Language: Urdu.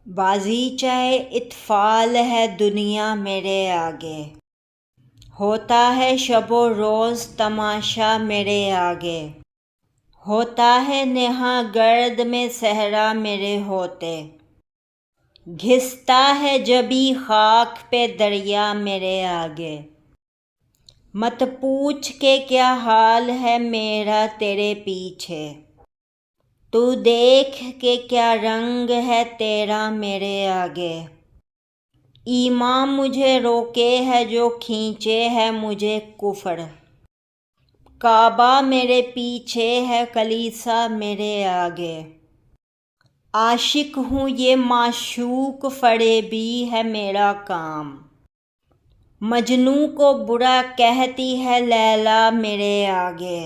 بازیچہ اطفال ہے دنیا میرے آگے، ہوتا ہے شب و روز تماشا میرے آگے، ہوتا ہے نہاں گرد میں صحرا میرے ہوتے، گھستا ہے جبھی خاک پہ دریا میرے آگے۔ مت پوچھ کہ کیا حال ہے میرا تیرے پیچھے، تو دیکھ کہ کیا رنگ ہے تیرا میرے آگے۔ ایمان مجھے روکے ہے جو کھینچے ہے مجھے کفر، کعبہ میرے پیچھے ہے کلیسا میرے آگے۔ عاشق ہوں یہ معشوق فریبی ہے میرا کام، مجنوں کو برا کہتی ہے لیلی میرے آگے۔